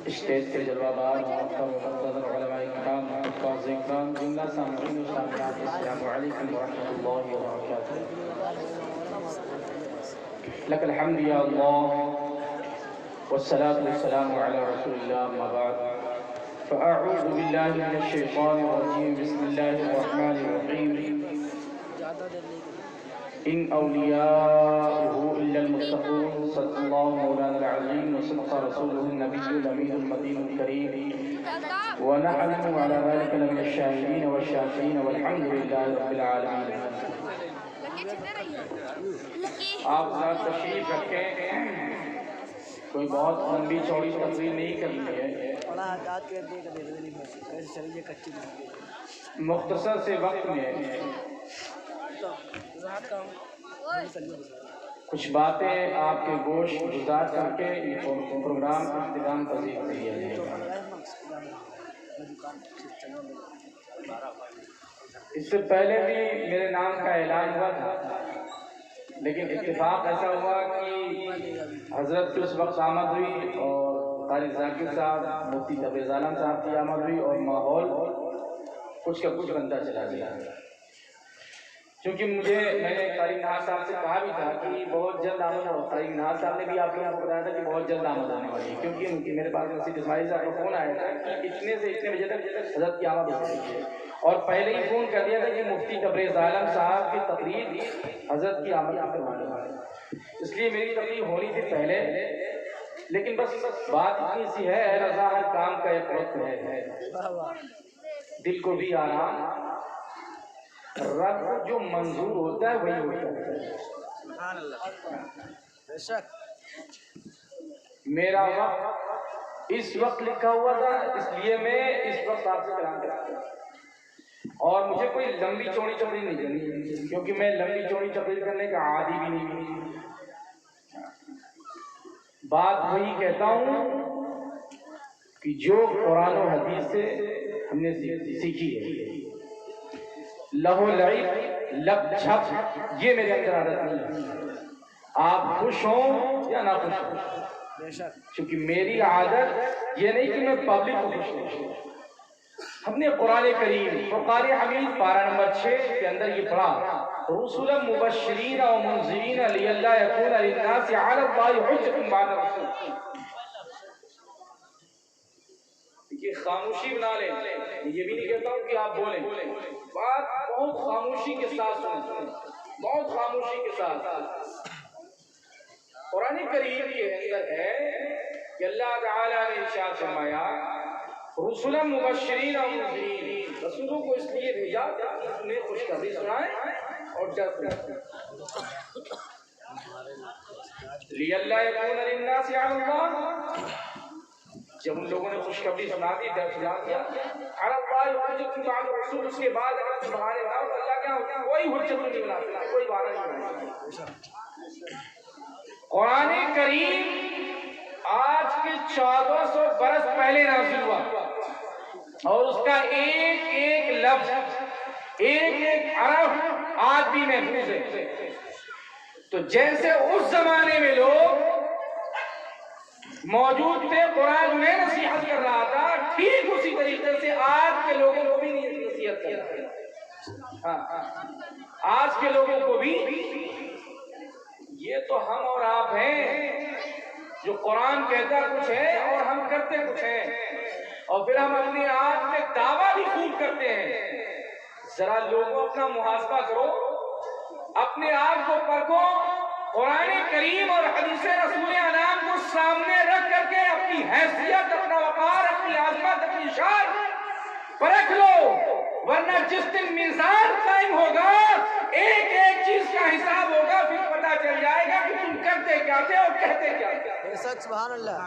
Stage کے جلوہ بار مقتدر علماء کرام حفاظ اکرام جملہ سامعین و سامعات السلام علیکم ورحمۃ اللہ وبرکاتہ. لک الحمد یا اللہ والصلاة والسلام علی رسول اللہ اما بعد فاعوذ باللہ من الشیطان الرجیم بسم اللہ الرحمن الرحیم ان اولیاءه الا المتقون صدق اللہ مولانا العظیم وصدق رسوله النبی الامین المدین الکریم ونحن على ذلك لمن الشاهدین والشاکرین والحمد للہ رب العالمین. آپ ذات تشریف رکھیں. کوئی بہت لمبی چوڑی تقریر نہیں کرنی ہے، مختصر سے وقت میں کچھ باتیں آپ کے گوش گزار کر کے یہ پروگرام اختتام پذیر کیا جائے گا. اس سے پہلے بھی میرے نام کا اعلان ہوا تھا، لیکن اتفاق ایسا ہوا کہ حضرت کی اس وقت آمد ہوئی اور قاری ذاکر صاحب مفتی تبریز عالم صاحب کی آمد ہوئی اور ماحول کچھ کا کچھ بنتا چلا گیا. کیونکہ میں نے قاری نہاد صاحب سے کہا بھی تھا کہ بہت جلد آمد ہو. قاری نہاد صاحب نے بھی آپ لوگوں کو بتایا تھا کہ بہت جلد آمد آنے والی ہے، کیونکہ میرے پاس رشید اسماعیل صاحب کا فون آیا تھا کہ اتنے سے اتنے بجے تک حضرت کی آمد ہو رہی ہے، اور پہلے ہی فون کر دیا تھا کہ مفتی تبریز عالم صاحب کی تقریر حضرت کی آمد کروانے والی. اس لیے میری تقریر ہونی تھی پہلے، لیکن بس بات اتنی سی ہے، اے رضا ہر کام کا ایک وقت ہے، دل کو بھی آرام، رب کو جو منظور ہوتا ہے وہی ہوتا ہے. سبحان اللہ. بے شک میرا وقت اس وقت لکھا ہوا تھا، اس لیے میں اس وقت آپ سے کلام کرتا ہوں. اور مجھے کوئی لمبی چوڑی تقریر نہیں کرنی، کیونکہ میں لمبی چوڑی تقریر کرنے کا عادی بھی نہیں. بات وہی کہتا ہوں کہ جو قرآن و حدیث سے ہم نے سیکھی ہے. لہو لعب لب جھپ یہ میرے اندر عادت نہیں ہے. آپ خوش ہوں یا نہ خوش ہوں، کیونکہ میری عادت یہ نہیں کہ میں پبلک کو خوش ہوں. ہم نے قرآن کریم فرقان حمید پارہ نمبر 6 کے اندر یہ پڑھا، رسولا مبشرین و منذرین لئلا یکون للناس علی اللہ حجۃ بعد الرسول. یہ خاموشی بنا لیں، یہ بھی نہیں کہتا ہوں کہ آپ بولیں، بات بہت خاموشی کے ساتھ سنیں، بہت خاموشی کے ساتھ. قرآن کریم کے اندر ہے کہ اللہ تعالیٰ نے ارشاد فرمایا رسولا مبشرین و منذرین، رسولوں کو اس لیے بھیجا کہ انہیں خوشخبری سنائیں اور ڈر دلائیں. لِأَلَّا يَكُونَ لِلنَّاسِ عَلَى اللَّهِ، جب ان لوگوں نے خوشخبری سنا دی، ڈر سنا دیا، عَلَى اللَّهِ حُجَّةٌ بَعْدَ الرُّسُولِ، اس کے بعد اگر کوئی بہانے بناؤ تو اللہ کیا ہوتا ہے، کوئی حجت نہیں بناتا، کوئی بہانہ نہیں بناتا. قرآن کریم آج کے 1400 برس پہلے نازل ہوا، اور اس کا ایک ایک لفظ، ایک ایک حرف آج بھی محفوظ ہے. تو جیسے اس زمانے میں لوگ موجود تھے، قرآن انہیں نصیحت کر رہا تھا، ٹھیک اسی طریقے سے آج کے لوگوں کو بھی نصیحت کر رہا ہے. آج کے لوگوں کو بھی، یہ تو ہم اور آپ ہیں جو قرآن کہتا کچھ ہے اور ہم کرتے کچھ ہیں، اور پھر ہم اپنے آپ میں دعویٰ بھی خوب کرتے ہیں. ذرا لوگوں اپنا محاسبہ کرو، اپنے آپ کو پرکھو، قرآن کریم اور حدیث رسول انام کو سامنے رکھ کر کے اپنی حیثیت، اپنا وقار، اپنی عظمت، اپنی شان پرکھ لو، ورنہ جس دن میزان قائم ہوگا، ایک ایک چیز کا حساب ہوگا، پھر پتہ چل جائے گا کہ تم کرتے کیا تھے اور کہتے کیا تھے. سبحان اللہ.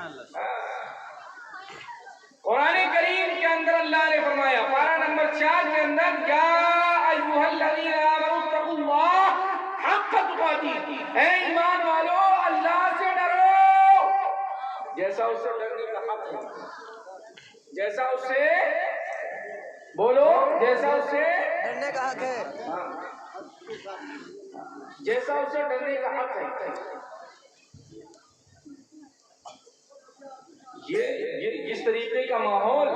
قرآن کریم کے اندر اللہ نے فرمایا پارہ نمبر 4 کے اندر، یا ایھا الذین آمنوا اتقوا اللہ حق تقاتہ، اے ایمان والو اللہ سے ڈرو جیسا اس سے ڈرنے کا حق ہے، جیسا اس سے بولو، جیسا اس سے ڈرنے کا حق ہے، جیسا اس سے ڈرنے کا حق ہے. یہ جس طریقے کا ماحول،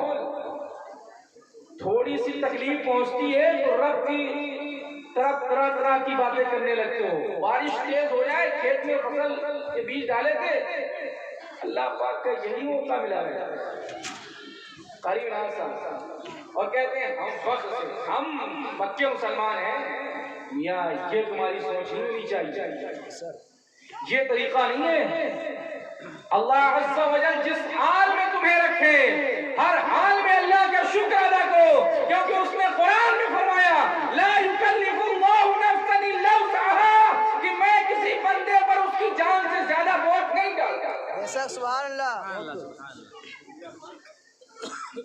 تھوڑی سی تکلیف پہنچتی ہے تو رب کی طرح طرح کی باتیں کرنے لگتے ہو. بارش تیز ہو جائے، کھیت میں فصل کے بیج ڈالے تھے، اللہ پاک کا یہی موقع ملا ہے قاری عمران صاحب، اور کہتے ہیں ہم فخر سے ہم مکے مسلمان ہیں. میاں یہ تمہاری سوچ نہیں ہونی چاہیے، یہ طریقہ نہیں ہے. اللہ عز و جل جس حال میں تمہیں رکھے، ہر حال میں اللہ کا شکر ادا کرو، کیونکہ اس نے قرآن میں فرمایا لا یکلف اللہ نفسا الا وسعها، کہ میں کسی بندے پر اس کی جان سے زیادہ بوجھ نہیں ڈالتا. ایسا سبحان اللہ،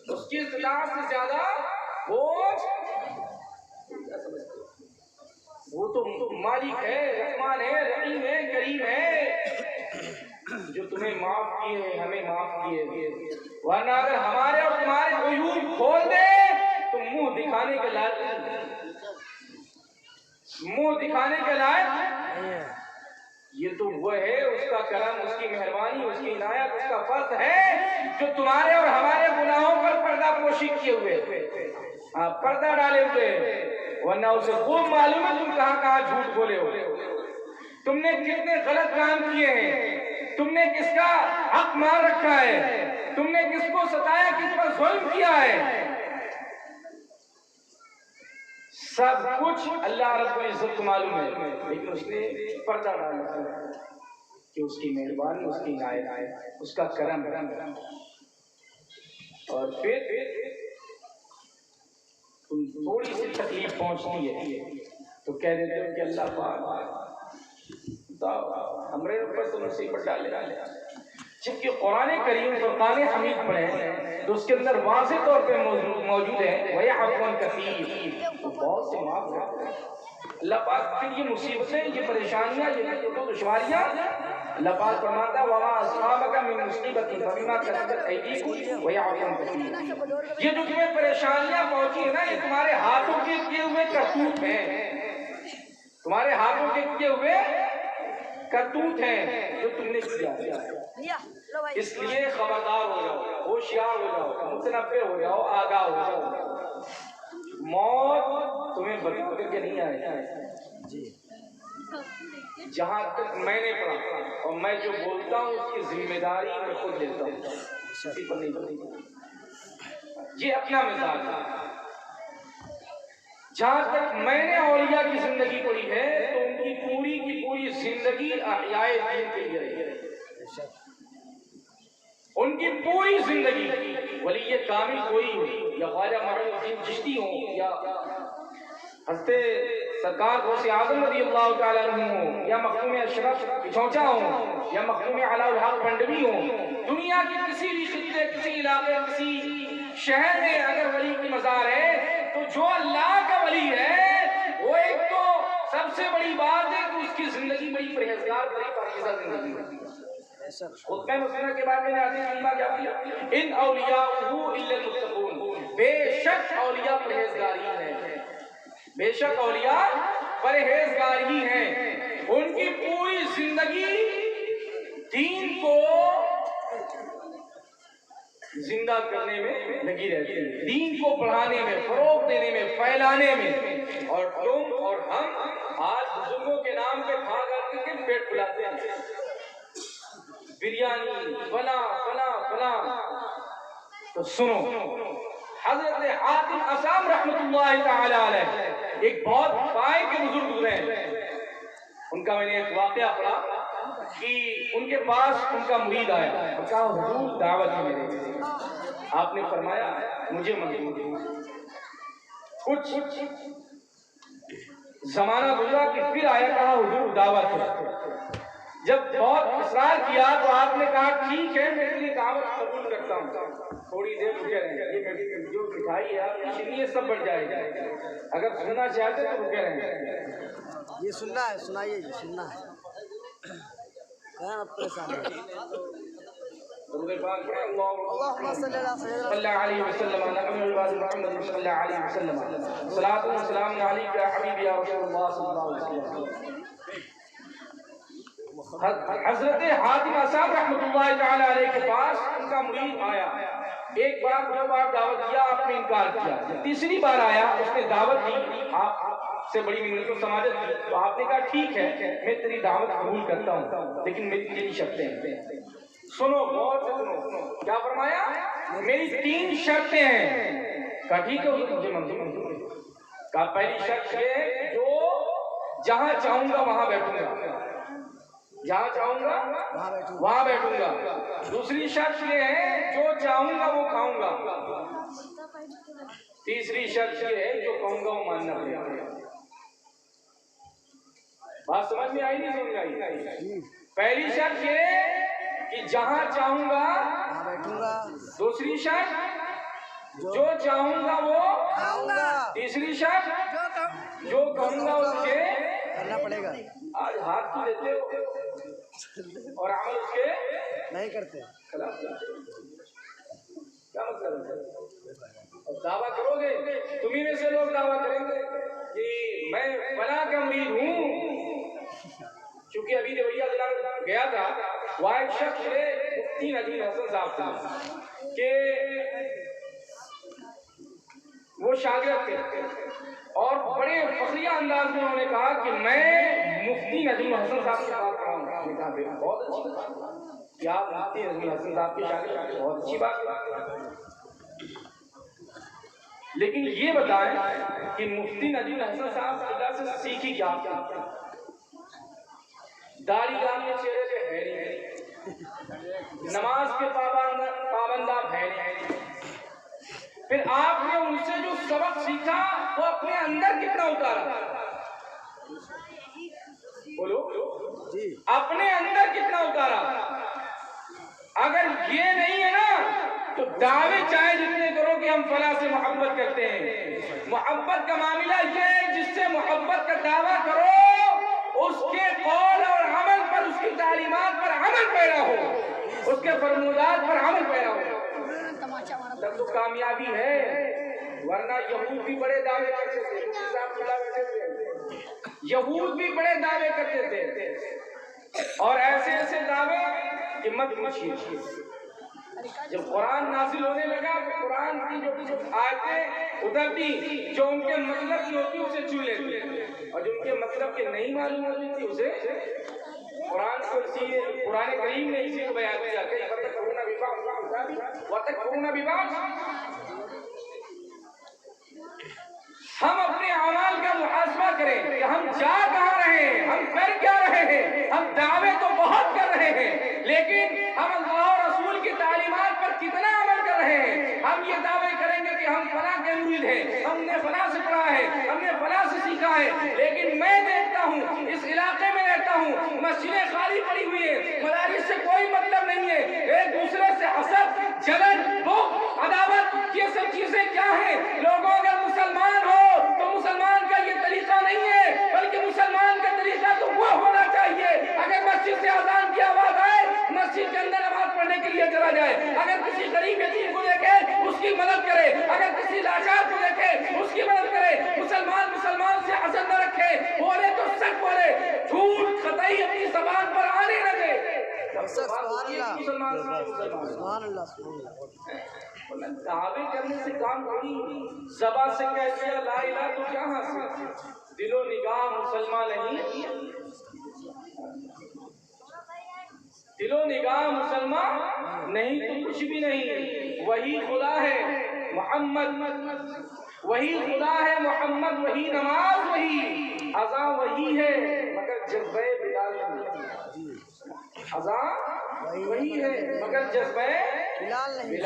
اس کی استطاعت سے زیادہ بوجھ، وہ تو مالک ہے، رحمان ہے، رحیم ہے، کریم ہے، جو تمہیں معاف کیے، ہمیں معاف کیے. ورنہ اگر ہمارے اور تمہارے عیوب کھول دے تو منہ دکھانے کے لائق نہیں، منہ دکھانے کے لائق. یہ تو وہ ہے، اس کا کرم، اس کی مہربانی، اس کی عنایت، اس کا فضل ہے جو تمہارے اور ہمارے گناہوں پر پردہ پوشی کیے ہوئے، پردہ ڈالے ہوئے. ورنہ اسے خوب معلوم ہے تم کہاں کہاں جھوٹ بولے ہو، تم نے کتنے غلط کام کیے ہیں، تم نے کس کا حق مار رکھا ہے، تم نے کس کو ستایا، کس پر ظلم کیا ہے. سب کچھ اللہ رب العزت کو معلوم ہے، لیکن اس نے پردہ ڈالا کہ اس کی مہربانی، اس کی عنایت، اس کا کرم. اور پھر تم تھوڑی سی تکلیف پہنچتی ہے تو کہہ دیتے ہو کہ اللہ پاک ہمارے اوپر تو مصیبت ڈالے. جبکہ قرآن کریم فرقان حمید پڑھیں تو اس کے اندر واضح طور پہ موجود ہے وَيَعْفُوَ عَنْ كَثِيرٍ، بہت سے معاف کرتے ہیں. اللہ پاک پھر یہ مصیبتیں، یہ پریشانیاں، یہ دشواریاں، اللہ پاک فرماتا ہے وَمَا أَصْحَابَكَ مِن مُصِيبَةٍ فَبِمَا كَسَبَتْ أَيْدِيكُمْ وَيَعْفُو عَنْ كَثِيرٍ. یہ جو تمہیں پریشانیاں پہنچی ہیں نا، یہ تمہارے ہاتھوں کے کیے ہوئے کرتوت ہیں، تمہارے ہاتھوں کے کیے ہوئے کرتوت ہیں جو تم نے کیا. اس لیے خبردار ہو جاؤ، ہوشیار ہو جاؤ، متنبہ ہو جاؤ، آگاہ ہو جاؤ. موت تمہیں بدل کر کے نہیں آئے گی. جہاں تک میں نے پڑھا اور میں جو بولتا ہوں اس کی ذمہ داری میں خود لیتا ہوں، کسی پر نہیں پڑتی. یہ اپنا مزاج ہے. جہاں تک میں نے اولیاء کی زندگی پڑھی ہے تو ان کی پوری زندگی احیاء دین کے لیے رہی ہے. ان کی پوری زندگی ولی کامل کوئی یا خواجہ معین الدین چشتی ہوں یا حضرت سرکار غوث اعظم رضی اللہ تعالیٰ عنہ ہوں یا مخدوم اشرف چونچا ہوں یا مخدوم علاء الحق بنڈوی ہوں، دنیا کے کسی بھی خطے، کسی علاقے، کسی شہر میں اگر ولی کی مزار ہے تو جو اللہ کا ولی ہے وہ ایک تو سب سے بڑی بات ہے کہ اس کی زندگی بڑی پرہیزگار، بڑی پاکیزہ زندگی ہے. خطبہ مسئلہ کے بعد میں نے آدھی کلمہ کیا کیا ان اولیاءہ الا المتقون، بے شک اولیاء پرہیزگاری ہیں، بے شک اولیاء پرہیزگاری ہیں. ان کی پوری زندگی دین کو زندہ کرنے میں لگی رہتی ہے، دین کو بڑھانے میں، فروغ دینے میں، پھیلانے میں. اور تم اور ہم آج بزرگوں کے نام پہ کھا کر کے پیٹ پھلاتے ہیں، بریانی فلاں فلاں فلاں. تو سنو، حضرت حاتم عصام رحمۃ اللہ تعالی علیہ ایک بہت پائے کے بزرگ گزرے ہیں. ان کا میں نے ایک واقعہ پڑھا کہ ان کے پاس ان کا مرید آیا اور کہا حضور دعوت ہے میرے. آپ نے فرمایا مجھے منظور ہے. کچھ زمانہ گزرا کہ پھر آیا، کہا حضور دعوت ہے. جب بہت اصرار کیا تو آپ نے کہا ٹھیک ہے میں تیری دعوت قبول کرتا ہوں، تھوڑی دیر رکے رہیں، یہ میری جو مٹھائی ہے آپ کی یہ سب بڑھ جائے گا، اگر سننا چاہتے تو رکے رہیں. یہ سننا ہے، سنائیے جی، سننا ہے. کہاں اب پریشان ہے. اللهم صل على وسلم محمد صلی اللہ علیہ وسلم صلاۃ و سلام علیک یا حبیبی یا رسول اللہ صلی اللہ علیہ وسلم. حضرت حاتم عصام رحمۃ اللہ تعالی علیہ کے پاس کا مرید آیا، ایک بار دو بار دعوت دیا، آپ نے انکار کیا، تیسری بار آیا اس نے دعوت دی، آپ سے بڑی منت و سماجت کی، تو آپ نے کہا ٹھیک ہے میں تیری دعوت قبول کرتا ہوں لیکن میری 3 شرطیں ہیں۔ سنو غور سے سنو، کیا فرمایا؟ میری 3 شرطیں ہیں۔ کہا ٹھیک ہے مجھے منظور۔ کہا پہلی شرط یہ ہے جو جہاں چاہوں گا وہاں بیٹھوں گا، جہاں چاہوں گا وہاں بیٹھوں گا۔ دوسری شرط یہ ہے جو چاہوں گا وہ کھاؤں گا۔ تیسری شرط یہ ہے جو کہوں گا وہ ماننا پڑے گا۔ بات سمجھ میں آئی نہیں سمجھ میں آئی؟ پہلی شرط یہ کہ جہاں چاہوں گا وہاں بیٹھوں گا، دوسری شرط جو چاہوں گا وہ کھاؤں گا، تیسری شرط جو کہوں گا اس کے کرنا پڑے گا، آج ہاتھ تو دیتے ہو اور عمل اس کے نہیں کرتے۔ خلاف کیا مطلب ہے؟ اور دعویٰ کرو گے تمہیں میں سے لوگ دعویٰ کریں گے کہ میں فلاں کا مرید ہوں۔ چونکہ ابھی دیوریہ ضلع گیا تھا، وہاں ایک شخص ہے مفتی ندیم حسن صاحب تھا کہ وہ شاگرد تھے اور بڑے فخریہ انداز میں انہوں نے کہا کہ میں مفتی ندیم حسن صاحب سے بات کراؤں گا۔ بہت اچھی بات کیا، مفتی ندیم حسن صاحب کے شاگرد، بہت اچھی بات۔ لیکن یہ بتائیں کہ مفتی ندیم حسن صاحب خدا سے سیکھی کیا؟ داڑھی دامن چہرے پہ ہے نہیں، نماز کے پابند آپ ہے نہیں، پھر آپ نے ان سے جو سبق سیکھا وہ اپنے اندر کتنا اتارا؟ بولو اپنے اندر کتنا اتارا؟ اگر یہ نہیں ہے نا تو دعوے چاہے جتنے کرو کہ ہم فلاں سے محبت کرتے ہیں، محبت کا معاملہ یہ ہے جس سے محبت کا دعویٰ کرو اس کے قول اور عمل پر، اس کی تعلیمات پر عمل پیرا ہو، اس کے فرمودات پر عمل پیرا ہو، تب تو کامیابی ہے۔ ورنہ یہود بھی بڑے دعوے کرتے تھے، یہود بھی بڑے دعوے کرتے تھے اور ایسے ایسے دعوے کہ مت پوچھیے۔ جب قرآن نازل ہونے لگا تو قرآن کی جو آیتیں اترتی جو ان کے مطلب کی ہوتی اسے چن لیتے اور جو ان کے مطلب کے نہیں معلوم ہوتی تھی اسے قرآن کو قرآن کریم نے اسی کو بیان کیا کہ ہم اپنے اعمال کا محاسبہ کریں کہ ہم جا کہاں رہے ہیں، ہم کر کیا رہے ہیں۔ ہم دعوے تو بہت کر رہے ہیں لیکن ہم اللہ اور رسول کی تعلیمات پر کتنا عمل کر رہے ہیں۔ ہم یہ دعوے کریں گے کہ ہم فلاں کے مرید ہیں، ہم نے فلاں سے پڑھا ہے، ہم نے فلاں سے سیکھا ہے، لیکن میں دیکھتا ہوں اس علاقے میں رہتا ہوں مسجدیں خالی پڑی ہوئی ہیں، مدارس سے کوئی مطلب نہیں ہے، ایک دوسرے سے حسد، جلن، بغض، عداوت، یہ سب چیزیں کیا ہیں؟ لوگوں اگر مسلمان ہو تو مسلمان کا یہ طریقہ نہیں ہے بلکہ مسلمان کا طریقہ تو وہ ہونا چاہیے اگر مسجد سے اذان کی آواز آئے مسجد کے اندر نماز پڑھنے کے لیے چلا جائے، اگر کسی غریب یتیم کو دیکھے اس کی مدد کرے، اگر کسی لاچار کو دیکھے اس کی مدد کرے، مسلمان سے حسد نہ رکھے، بولے تو سچ بولے، جھوٹ قطعی اپنی زبان پر آنے نہ دے۔ سبحان اللہ۔ دعوے کرنے سے کام تھوڑی، زبان سے کہہ دیا لا الہ تو کیا حاصل، دل و نگاہ مسلمان نہیں، دل و نگاہ مسلمان نہیں تو کچھ بھی نہیں۔ وہی خدا ہے محمد، وہی خدا ہے محمد، وہی نماز، وہی اذان، وہی ہے مگر جذبہ بلال نہیں، اذان وہی ہے مگر جذبہ بلال نہیں۔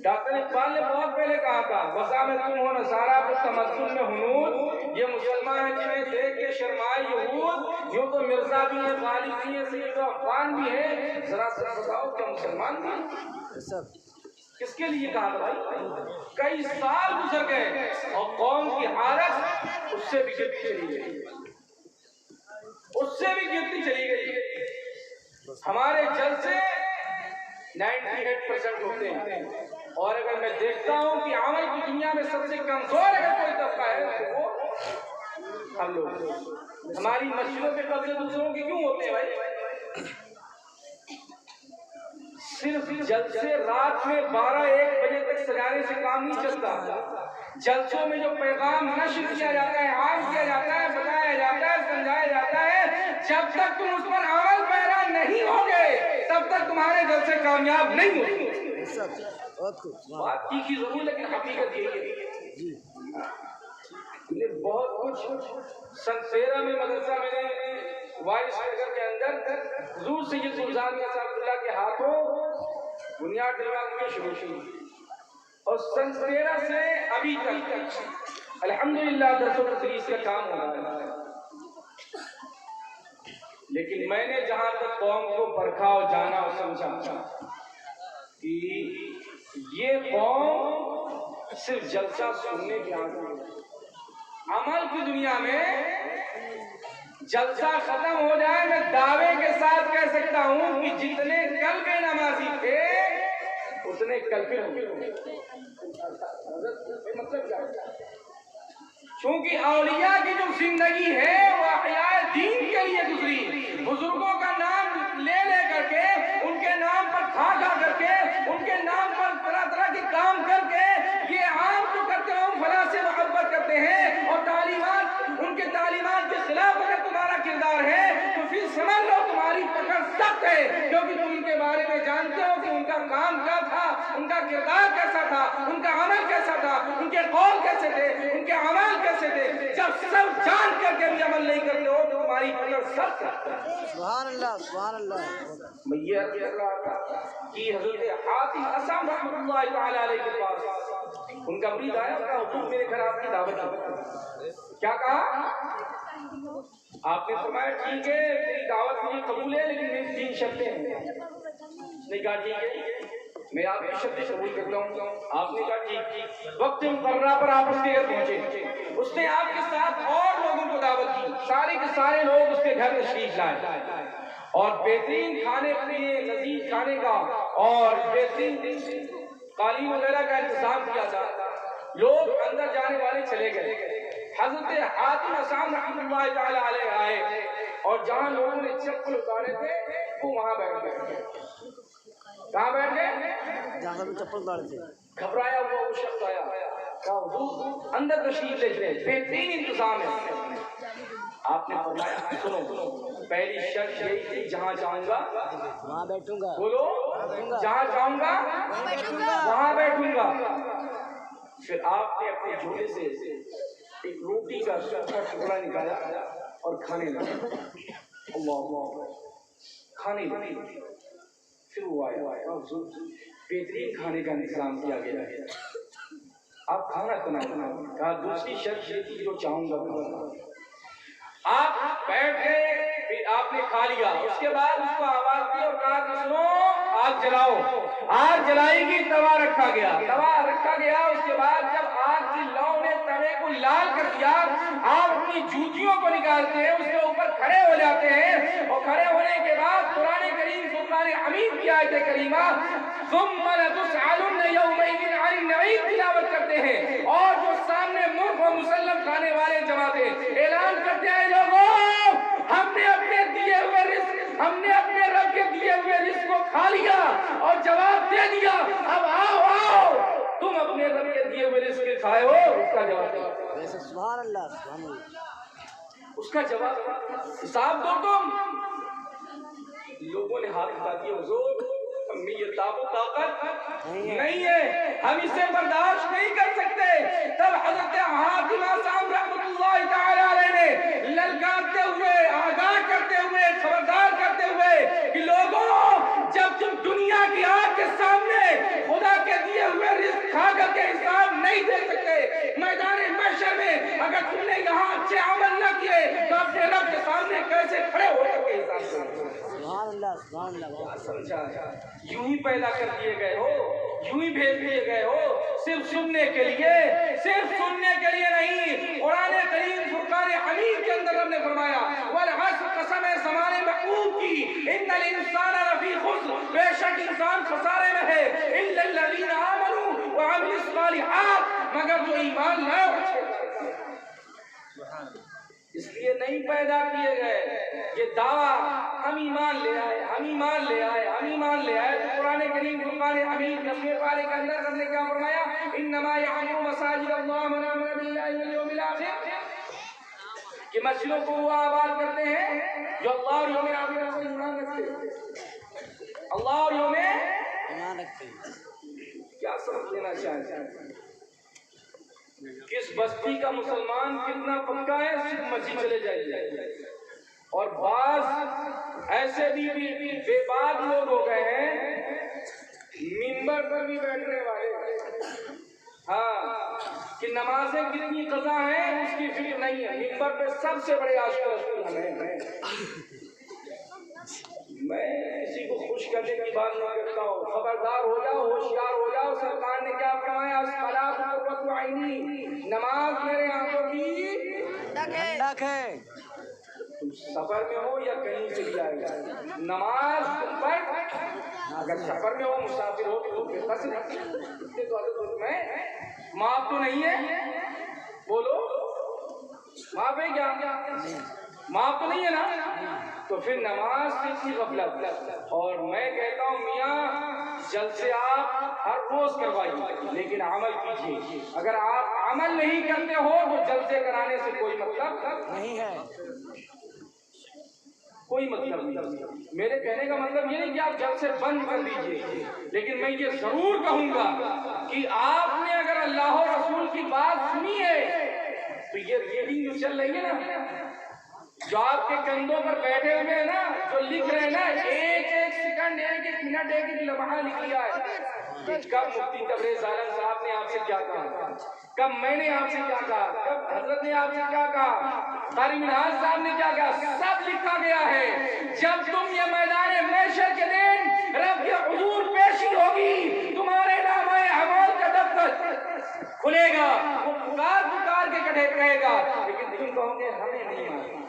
ڈاکٹر اقبال نے بہت پہلے کہا تھا وسا میں تم ہو نصارا تو تمدن میں ہنود، یہ مسلمان ہیں جنہیں دیکھ کے شرمائے یہود، یوں تو مرزا بھی ہیں، غالب بھی ہیں، سید و افغان بھی ہیں، ذرا سا بتاؤ کیا مسلمان بھی ہیں؟ کس کے لیے کہا بھائی؟ کئی سال گزر گئے اور قوم کی حالت اس سے بھی گرتی چلی گئی، اس سے بھی گرتی چلی گئی۔ ہمارے جلسے 98% ہوتے ہیں اور اگر میں دیکھتا ہوں کہ عمل کی دنیا میں سب سے کمزور اگر کوئی طبقہ ہے تو وہ ہم لوگ۔ ہماری مسجدوں پہ قبضے دوسروں کے کیوں ہوتے ہیں بھائی؟ صرف جلسے رات میں 12-1 بجے تک سجانے سے کام نہیں چلتا. جلسوں میں جو پیغام نشر کیا جاتا ہے، عام کیا جاتا ہے، بتایا جاتا ہے، سمجھایا جاتا ہے، جب تک تم اس پر عمل پیرا نہیں ہوگے تب تک تمہارے جلسے کامیاب نہیں ہوں گے. بات کی ضرور لیکن حقیقت یہی ہے. بہت کچھ سن 13 میں مدرسہ میں نے وائس نگر کے اندر حضور سید سلطان صاحب اللہ کے ہاتھوں بنیاد ڈلوانے میں شروع کی، اور سن 13 سے ابھی تک الحمدللہ درس و تدریس کا کام ہو رہا ہے. لیکن میں نے جہاں تک قوم کو پرکھا اور جانا اور سمجھا کہ یہ قوم صرف جلسہ سننے کی عادت ہے. عمل کی دنیا میں جلسہ ختم ہو جائے میں دعوے کے ساتھ کہہ سکتا ہوں کہ جتنے کل کے نمازی تھے اتنے کل کے ہوں گے. مطلب کیا ہے؟ چونکہ اولیاء کی جو زندگی ہے وہ احیاء دین کے لیے گزری. بزرگوں کا نام لے لے کر کے، ان کے نام پر کھا کھا کر کے، ان کے نام پر طرح طرح کے کام کر کے یہ عام تو کرتے ہوں فلاں سے محبت کرتے ہیں، اور تعلیمات ان کے تعلیمات کے خلاف اگر تمہارا کردار ہے تو پھر سمجھ لو تمہاری پکڑ سخت ہے، کیونکہ تم ان کے بارے میں جانتے ہو کہ ان کا کام کیا تھا، ان کا کردار کیسا تھا، ان کا عمل کیسا تھا، ان کے قول کیسے تھے، ان کے اعمال کیسے تھے. جب سب جان کر کے بھی عمل نہیں کرتے ہو تو تمہاری پکڑ سخت ہے. سبحان اللہ سبحان اللہ. میں یہ عرض کر رہا تھا کہ حضرت حاتم اصم رحمۃ اللہ تعالی علیہ کے پاس ان کا مرید آیا اور کہا حضور میرے گھر آپ کی دعوت ہے. کیا کہا؟ آپ نے فرمایا ٹھیک ہے میری دعوت مجھے قبول ہے لیکن میری 3 شرطیں ہیں. اس نے کہا ٹھیک ہے میں آپ کی شرطیں قبول کرتا ہوں. آپ نے کہا ٹھیک. وقت مقررہ پر آپ اس کے گھر پہنچے. اس نے آپ کے ساتھ اور لوگوں کو دعوت دی. سارے کے سارے لوگ اس کے گھر تشریف لائے اور بہترین کھانے پینے لذیذ کھانے کا اور بہترین قالین وغیرہ کا انتظام کیا تھا. لوگ اندر جانے والے چلے گئے. حضرت حاتم اصم رحمۃ اللہ تعالی علیہ آئے اور جہاں لوگوں نے چپل اتارے تھے وہ وہاں بیٹھ گئے. کہاں بیٹھ گئے؟ جہاں بھی چپل اتارے تھے. گھبرایا ہوا وہ شخص آیا، کہا حضور اندر تشریف لے جائیں بہترین انتظام ہے. آپ نے فرمایا سنو پہلی شرط یہی تھی جہاں جاؤں گا وہاں بیٹھوں گا. بولو جہاں جاؤں گا وہاں بیٹھوں گا. پھر آپ نے اپنے جھولے سے ایک روٹی کا ٹکڑا نکالا اور کھانے لگا. اللہ کھانے لگے. پھر وہ آیا بہترین کھانے کا انتظام کیا گیا ہے آپ کھانا بنانا. کہا دوسری شرط یہ تھی جو چاہوں گا. آپ بیٹھ گئے پھر آپ نے کھا لیا. اس کے بعد اس کو آواز دی اور کہا کہ سنو آگ جلاؤ. آگ جلائی گی. توا رکھا گیا. توا رکھا گیا. اس کے بعد جب آگ کی لو نے توے کو لال کر دیا آپ اپنی جوتیوں کو نکالتے ہیں اس کے اوپر کھڑے ہو جاتے ہیں اور کھڑے ہونے کے بعد قرآن کریم سورۃ حمید کی آیت کریمہ ثم لتسألن یومئذ عن النعیم تلاوت کرتے ہیں اور جو سامنے مرغ و مسلم کھانے والے جماعتیں اعلان کرتے ہیں لوگوں ہم نے اپنے دیے ہوئے رزق ہم نے اپنے رب کے دیے ہوئے رزق کو کھا لیا اور جواب دے دیا. اب آؤ تم اپنے رب کے دیے ہوئے رزق کے کھائے ہو. اس کا جواب دو. سبحان اللہ سبحان اللہ. اس کا جواب حساب دو. تم لوگوں نے ہاتھ اٹھا دیا حضور ہمیں یہ تاب و طاقت نہیں ہے ہم اسے برداشت نہیں کر سکتے. تب حضرت حاتم اصم رحمۃ اللہ تعالی علیہ نے للکارتے ہوئے آگاہ کرتے ہوئے خبردار کرتے ہوئے کہ لوگوں جب تم دنیا کی آگ کے سامنے خدا کے دیے ہوئے رزق کھا کر کے حساب نہیں دے سکتے میدان محشر میں اگر تم نے یہاں اچھے عمل نہ کیے تو اپنے رب کے سامنے کیسے کھڑے ہو کر کے حساب دو. سبحان اللہ سبحان اللہ. سمجھا یوں ہی پیدا کر دیے گئے ہو یوں ہی بھیج دیے گئے ہو صرف سننے کے لیے نہیں. قرآن کریم فرقان حمید کے اندر رب نے فرمایا والعصر قسم ہے زمانے محبوب کی ان الانسان لفی خسر بے شک انسان خسارے میں ہے الا الذین آمنوا وعملوا الصالحات مگر جو ایمان لائے. اس لیے نہیں پیدا کیے گئے یہ دعویٰ ہم ایمان لے آئے، ہم ایمان لے آئے، ہم ایمان لے آئے، قرآن کریم فرقان حمید 10ویں پارے کے اندر ہم نے کیا فرمایا؟ انما یعمر مساجد اللہ من آمن باللہ والیوم الآخر، کہ مسجدوں کو وہ آباد کرتے ہیں جو اللہ اور یوم آخر پر ایمان رکھتے ہیں، اللہ اور یوم ایمان رکھتے ہیں۔ کیا سمجھ لینا چاہتے ہیں؟ کس بستی کا مسلمان کتنا پکا ہے صرف مسجد چلے جائے، اور بعض ایسے بھی بے بات لوگ ہو گئے ہیں منبر پر بھی بیٹھنے والے، ہاں کہ نمازیں کتنی قضا ہیں اس کی فکر نہیں ہے، منبر پہ سب سے بڑے عاشق رسول ہمیں۔ میں کسی کو خوش کرنے کی بات نہیں کرتا ہوں، خبردار ہو جاؤ، ہوشیار ہو جاؤ، سرکار نے کیا فرمایا؟ الصلاۃ قرۃ عینی، نماز میرے آنکھوں کی ٹھنڈک ہے۔ تم سفر میں ہو یا کہیں سے بھی آئے گا، نماز تم پر، اگر سفر میں ہو مسافر ہو تو پھر بس اتنے تو حضرت میں معاف تو نہیں ہے، بولو معاف ہے کیا؟ معاف تو نہیں ہے نا؟ تو پھر نماز سے اتنی غفلت، اور میں کہتا ہوں میاں جلسے آپ ہر روز کروائیے لیکن عمل کیجیے، اگر آپ عمل نہیں کرتے ہو تو جلسے کرانے سے کوئی مطلب نہیں ہے، کوئی مطلب نہیں۔ میرے کہنے کا مطلب یہ نہیں کہ آپ جلسے بند کر دیجیے، لیکن میں یہ ضرور کہوں گا کہ آپ نے اگر اللہ و رسول کی بات سنی ہے تو یہ ریڈنگ جو چل رہی ہے نا، جو آپ کے کندھوں پر بیٹھے ہوئے ہیں نا، جو لکھ رہے ہیں نا، ایک ایک سیکنڈ، ایک ایک منٹ، ایک ایک لمحہ لکھ لیا ہے کہ کب مفتی تبریز عالم صاحب نے آپ سے کیا کہا، کب میں نے آپ سے کیا کہا، کب حضرت نے آپ سے کیا کہا، قاری منہاج صاحب نے کیا کہا، سب لکھا گیا ہے۔ جب تم یہ میدان محشر کے دن رب کے حضور پیشی ہوگی، تمہارے نامہ اعمال کا دفتر کھلے گا، وہ پکار پکار کے کہے گا، لیکن تم کہو گے ہمیں نہیں معلوم،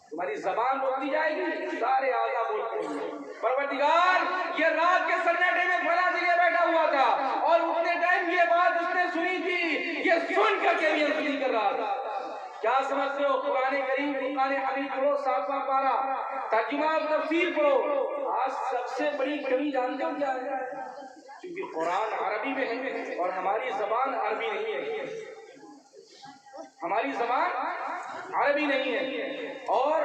تمہاری زبان روک دی جائے گی، سارے اعلیٰ بولتے ہیں پروردگار یہ رات کے سناٹے میں فلاں جگہ بیٹھا ہوا تھا اور اتنے ٹائم یہ بات اس نے سنی تھی، یہ سن کر کے یہ سنی کر رہا تھا۔ کیا سمجھتے ہو؟ قرآن کریم فرقان حمید پڑھو، 7واں پارہ، ترجمہ اور تفسیر پڑھو۔ آج سب سے بڑی کمی جانتے ہو کیا ہے؟ کیونکہ قرآن عربی میں ہے اور ہماری زبان عربی نہیں ہے، ہماری زبان عربی نہیں ہے، اور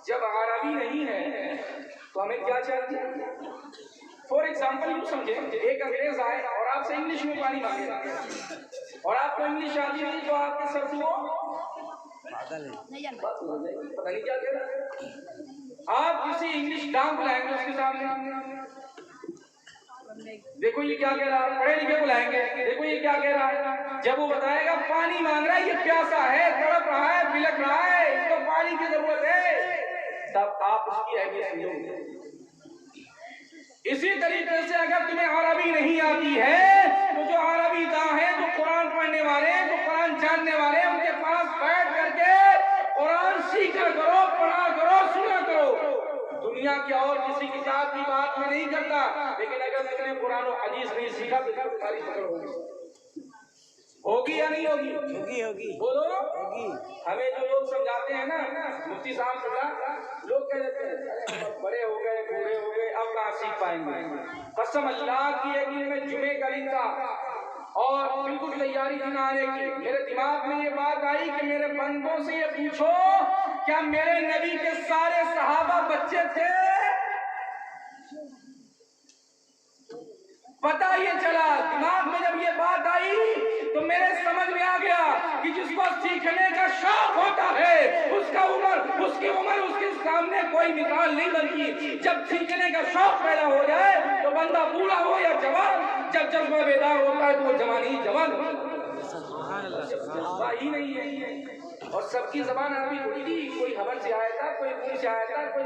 جب عربی نہیں ہے تو ہمیں کیا چاہیے؟ فور ایگزامپل یوں سمجھیں، ایک انگریز آئے اور آپ سے انگلش میں پانی مانگے اور آپ کو انگلش آتی نہیں تو آپ کے سر سے وہ پتہ نہیں کیا کہہ رہا ہے۔ آپ کسی انگلش ڈانگ بلائیں گے اس کے سامنے، دیکھو یہ کیا کہہ رہا ہے، پڑھے لکھے بلائیں گے، دیکھو یہ کیا کہہ رہا ہے، جب وہ بتائے گا پانی مانگ رہا ہے، یہ پیاسا ہے، تڑپ رہا ہے، بلک رہا ہے، اس کو پانی کی ضرورت ہے، تب آپ اس کی اہمیت سمجھو گے۔ اسی طریقے سے اگر تمہیں عربی نہیں آتی ہے تو جو عربی داں ہیں، جو قرآن پڑھنے والے ہیں، جو قرآن جاننے والے ہیں، ان کے پاس بیٹھ کر کے قرآن سیکھا کرو، پڑھا کرو، سنا کرو۔ دنیا کے اور کسی کتاب کی بات میں نہیں کرتا، لیکن اگر تم نے قرآن و حدیث نہیں سیکھا تو تمہاری پکڑ ہوگی یا نہیں ہوگی؟ ہوگی ہوگی بولو ہوگی۔ ہمیں جو لوگ سمجھاتے ہیں نا، مفتی صاحب سے لوگ کہہ دیتے ہیں بڑے ہو گئے، بوڑھے ہو گئے، اب کہاں سیکھ پائیں گے۔ قسم اللہ کی ہے کہ میں جمعے کا دن تھا اور بالکل تیاری تھی آنے کی، میرے دماغ میں یہ بات آئی کہ میرے بندوں سے یہ پوچھو کیا میرے نبی کے سارے صحابہ بچے تھے؟ پتہ یہ چلا، دماغ میں جب یہ بات آئی تو میرے سمجھ میں آ گیا کہ جس کو سیکھنے کا شوق ہوتا ہے اس کی عمر اس کے سامنے کوئی مثال نہیں بنتی۔ جب سیکھنے کا شوق پیدا ہو جائے تو بندہ بوڑھا ہو یا جوان، جب جذبہ بیدار ہوتا ہے تو وہ جوان ہی جوان جذبہ ہی نہیں ہے۔ اور سب کی زبان عربی ہوتی تھی، کوئی حبر سے آیا تھا، کوئی روم سے آیا تھا، کوئی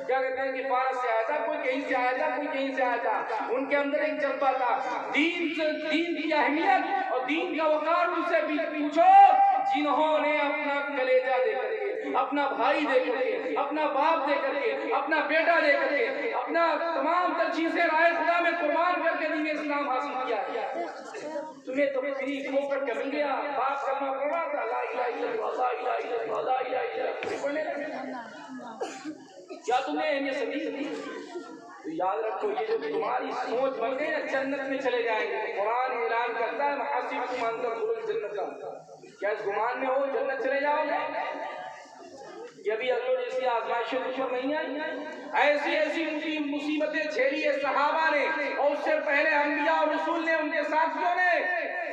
کیا کہتے ہیں کہ فارس سے آیا تھا، کوئی کہیں سے آیا تھا، کوئی کہیں سے آیا تھا۔ ان کے اندر ایک جذبہ تھا دین کی اہمیت اور دین کا وقار۔ ان سے بھی پوچھو جنہوں نے اپنا کلیجہ دے کر کے، اپنا بھائی دے کر کے، اپنا باپ دے کر کے، اپنا بیٹا دے کر کے، اپنا تمام تر چیزیں رائے خدا میں قربان کر کے دین اسلام حاصل کیا ہے۔ تمہیں تو فری فوکٹ کا مل گیا، باپ کلمہ پڑھ رہا تھا، لا الہ الا اللہ، لا الہ الا اللہ، لا الہ الا اللہ پڑھنے لگے۔ کیا تم نے اہمیت سمجھی؟ تو یاد رکھو یہ جو تمہاری سوچ بن گئی نا جنت میں چلے جائیں گے۔ قرآن اعلان کرتا ہے محاسبکم ان تدخلوا الجنۃ، کیا اس گمان میں ہو جنت چلے جاؤ گے؟ یہ بھی اگلوں جیسی آزمائشیں اوپر نہیں آئی، ایسی ایسی مصیبتیں جھیلی ہے صحابہ نے اور اس سے پہلے انبیاء اور رسول نے، ان کے ساتھیوں نے،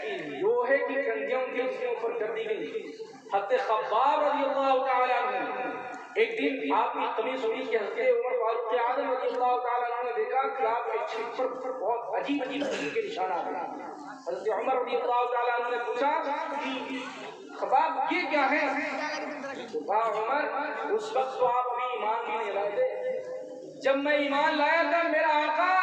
کہ لوہے کی کنگیوں کے اوپر کر دی گئی۔ حضرت خباب رضی اللہ تعالیٰ عنہ ایک دن آپ کی قمیص ہوئی کہ حضرت عمر فاروق اعظم رضی اللہ تعالیٰ عنہ نے دیکھا کہ آپ کے چھت پر بہت عجیب عجیب قسم کے نشانات ہیں۔ حضرت عمر رضی اللہ تعالیٰ عنہ نے پوچھا کہ خباب یہ کیا ہے؟ تو کہا عمر اس وقت تو آپ بھی ایمان بھی نہیں لائے تھے، جب میں ایمان لایا تھا میرا آقا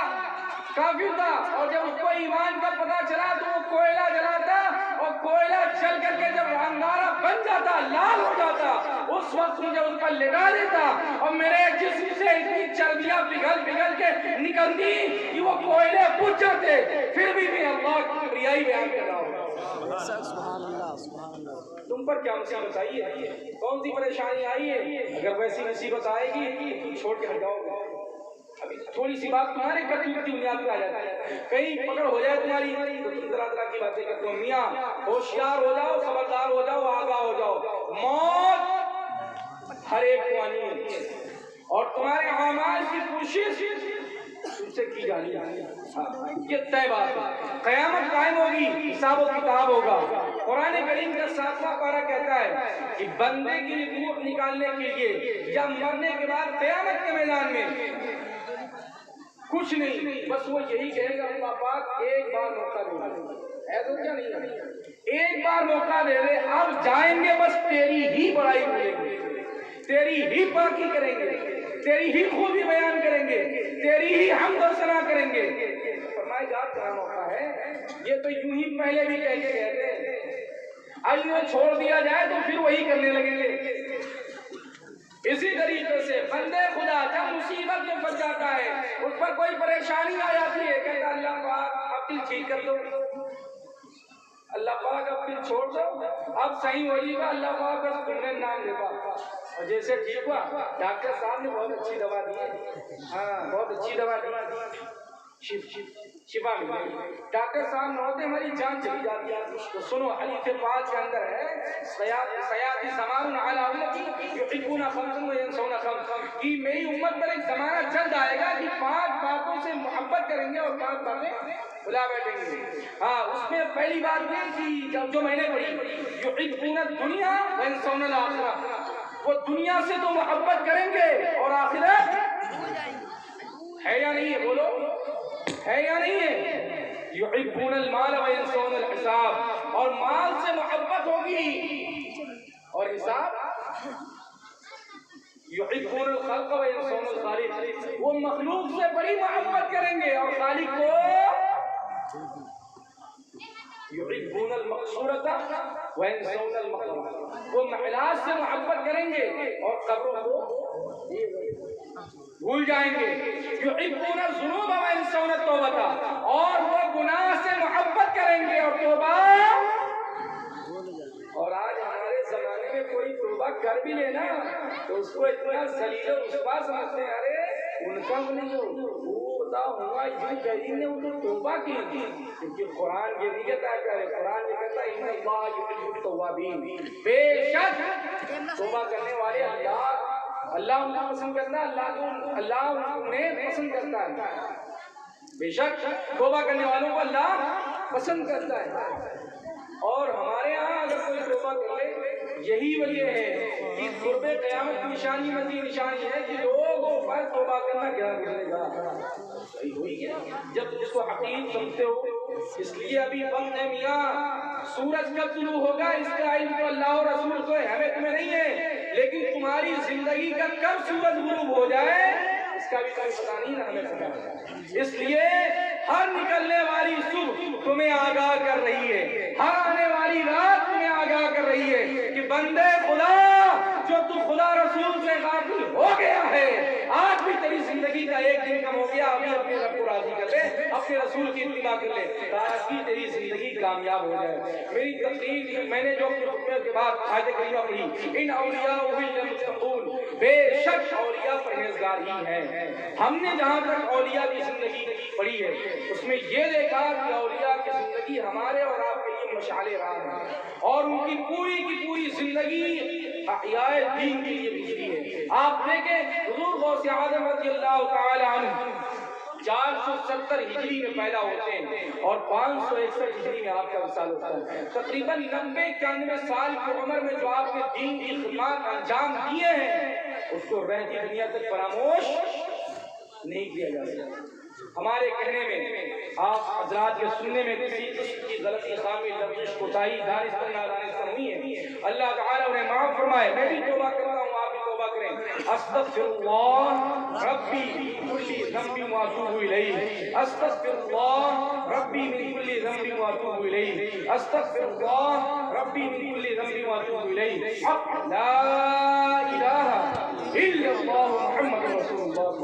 کافر تھا، اور جب اس کو ایمان کا پتہ چلا تو وہ کوئلہ جلاتا، اور کوئلہ چل کر کے جب انگارہ بن جاتا، لال ہو جاتا، اس وقت مجھے اس پر لگا دیتا اور میرے جسم سے اتنی چربیاں پگھل پگھل کے نکلتی کہ وہ کوئلے بجھ جاتے، پھر بھی میں اللہ کی کبریائی بیان کر رہا ہوں۔ سبحان اللہ، سبحان اللہ۔ تم پر کیا مصیبت آئی ہے؟ کون سی پریشانی آئی ہے؟ اگر ویسی مصیبت آئے گی تو چھوڑ کے ہٹ جاؤ گے۔ ابھی تھوڑی سی بات تمہارے کرتوت کی بنیاد پہ آ جاتی ہے، کہیں پکڑ ہو جائے تمہاری تو تم طرح طرح کی باتیں کرتے ہو۔ میاں ہوشیار ہو جاؤ، خبردار ہو جاؤ، آگاہ ہو جاؤ، موت ہر ایک کو آنی ہے اور تمہارے اعمال کی کوشش تم سے کی جانی ہے۔ یہ طے بات ہے، قیامت قائم ہوگی، حساب و کتاب ہوگا۔ قرآن کریم کا 7واں پارہ کہتا ہے کہ بندے کی روح نکالنے کے لیے یا مرنے کے بعد قیامت کے میدان میں کچھ نہیں، بس وہ یہی کہے گا اللہ پاک ایک بار موقع دے، ایسا کیا نہیں ہے، ایک بار موقع دے دے، اب جائیں گے بس تیری ہی بڑائی کریں گے، تیری ہی پاکی کریں گے، تیری ہی خوبی بیان کریں گے، تیری ہی حمد و ثنا کریں گے۔ فرمائے جات کا موقع ہے، یہ تو یوں ہی پہلے بھی کہہ کے کہتے ہیں، اب یہ چھوڑ دیا جائے تو پھر وہی کرنے لگیں گے۔ اسی طریقے سے بندے خدا جب مصیبت میں پھنس جاتا ہے، اس پر کوئی پریشانی آ جاتی ہے، کہتا اللہ پاک اب دل ٹھیک کر دو، اللہ پاک اب دل چھوڑ دو، اب صحیح ہو جائے گا، اللہ پاک بس تم نے نام لے پا، اور جیسے ٹھیک ہوا ڈاکٹر صاحب نے بہت اچھی دوا دی ہے، ہاں بہت اچھی دوا دی، شفا مل گئی، ڈاکٹر صاحب نہ ہوتے ہماری جان چلی جاتی ہے۔ تو سنو حدیث پاک کے اندر ہے سیاتی زمان علی امتی یحبون خمسا وینسون خمسا، کہ میری امت پر ایک زمانہ جلد آئے گا کہ 5 باتوں سے محبت کریں گے اور 5 باتیں بھلا بیٹھیں گے۔ ہاں اس میں پہلی بات یہ کہ جو میں نے پڑھی یحبون الدنیا وینسون الاخرہ، وہ دنیا سے تو محبت کریں گے اور آخرت ہے یا نہیں ہے؟ بولو ہے یا نہیں ہے؟ یحبون المال وینسون الحساب، اور مال سے محبت ہوگی اور حساب۔ یحبون الخلق وینسون الخالق، وہ مخلوق سے بڑی محبت کریں گے اور خالق کو یحبون المقصورۃ وینسون المقبورۃ، وہ محلات سے محبت کریں گے اور قبروں کو بھول جائیں گے۔ یحبون الذنوب وینسون التوبۃ، اور وہ گناہ سے محبت کریں گے اور توبہ۔ اور آج ہمارے زمانے میں کوئی توبہ کر بھی لینا تو اس کو اتنا ذلیل و رسوا سمجھتے ہیں، ارے ان کا نہیں وہ بتا ہوا یہ کریم نے ان کو توبہ کی، کیونکہ قرآن یہ نہیں کہتا ہے، قرآن یہ کہتا ہے ان اللہ یحب التوابین، بے شک توبہ کرنے والے اللہ ان کو پسند کرتا ہے، اللہ انہیں پسند کرتا ہے، بے شک توبہ کرنے والوں کو اللہ پسند کرتا ہے۔ اور ہمارے ہاں اگر کوئی توبہ کر لے، یہی وجہ ہے کہ قرب قیامت کی نشانی مزید نشانی ہے کہ لوگوں پر توبہ کرنا کیا کرے گا، صحیح ہوئی ہے جب اس کو حقیق سمجھتے ہو۔ اس لیے ابھی وقت ہے میاں، سورج کب طلوع ہوگا اس کا علم تو اللہ اور رسول کو ہے، ہمیں تمہیں نہیں ہے، لیکن تمہاری زندگی کا کب سورج غروب ہو جائے اس کا بھی کوئی پتہ نہیں، نہ ہمیں پتہ ہے۔ اس لیے ہر نکلنے والی صبح تمہیں آگاہ کر رہی ہے، ہر آنے والی رات تمہیں آگاہ کر رہی ہے کہ بندے خدا جو تو خدا رسول سے غافل ہو گیا ہے، آج بھی تیری زندگی کا ایک دن کم ہو گیا، ابھی اپنے رب کو راضی کر لے، اپنے رسول کی اتباع کر لے تاکہ تیری زندگی کامیاب ہو جائے۔ میری تقریر میں نے جو اپنے خطبے کے بعد آیت کریمہ پڑھی، ان اولیاء المتقون، بے شک اولیاء پرہیزگار ہی ہیں۔ ہم نے جہاں تک اولیاء کی زندگی پڑھی ہے اس میں یہ دیکھا کہ اولیاء کی زندگی ہمارے اور آپ کے لیے مشعل راہ ہے، اور ان کی پوری زندگی احیاء دین کے لیے گزری ہے۔ آپ دیکھیں حضور غوث اعظم رضی اللہ تعالی عنہ 470 ہجری میں پیدا ہوتے ہیں اور 561 ہجری میں آپ کا وصال ہوتا ہے۔ تقریباً 90-91 سال کی عمر میں جو آپ نے دین کی خدمات انجام دیے ہیں اس کو رہتی دنیا تک فراموش نہیں کیا جا سکتا۔ ہمارے کہنے میں، آپ حضرات کے سننے میں کسی قسم کی غلطی، خامی، لفظ، کوتاہی، دانستہ نادانستہ ہوئی ہے، اللہ تعالیٰ انہیں معاف فرمائے۔ میں بھی توبہ کرتا ہوں، آپ بھی توبہ کریں۔ استغفر اللہ ربی من کل ذنب واتوب الیہ، استغفر اللہ ربی من کل ذنب واتوب الیہ، استغفر اللہ ربی من کل ذنب واتوب الیہ، لا الہ الا اللہ محمد رسول اللہ۔